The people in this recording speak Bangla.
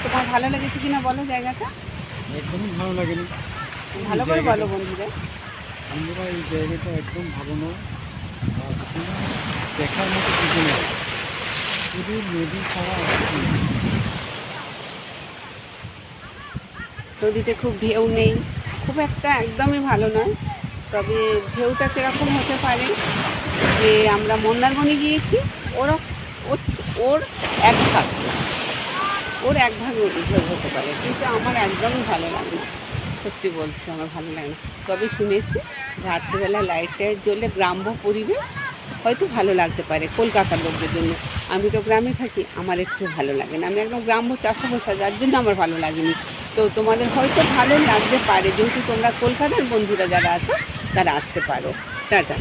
তোমার ভালো লেগেছে কিনা বলো জায়গাটা? একদমই ভালো লাগেনি। ভালো করে বলো বন্ধুরা। বন্ধুরা, এই জায়গাটা একদম ভালো নয়। আর কোনো দেখার মতো কিছু নেই, শুধু নদী ছাড়া আর কিছু নেই। নদীতে খুব ঢেউ নেই, খুব একটা একদমই ভালো নয়। তবে ঢেউটা কীরকম হতে পারে, যে আমরা মন্দারমণি গিয়েছি, ওরা ওর ওর এক ভাগ ওর এক ভাগ ঢেউ হতে পারে, কিন্তু আমার একদমই ভালো লাগে না। সত্যি বলছি, আমার ভালো লাগে না। তবে শুনেছি রাত্রিবেলা লাইটের জ্বলে গ্রাম্য পরিবেশ হয়তো ভালো লাগতে পারে কলকাতার লোকদের জন্য। আমি তো গ্রামে থাকি, আমার একটু ভালো লাগে না। আমি একদম গ্রাম্য চাষাবাসা, যার জন্য আমার ভালো লাগেনি। তো তোমাদের হয়তো ভালো লাগতে পারে, যেহেতু তোমরা কলকাতার বন্ধুরা যারা আছো তারা আসতে পারো। টাটা।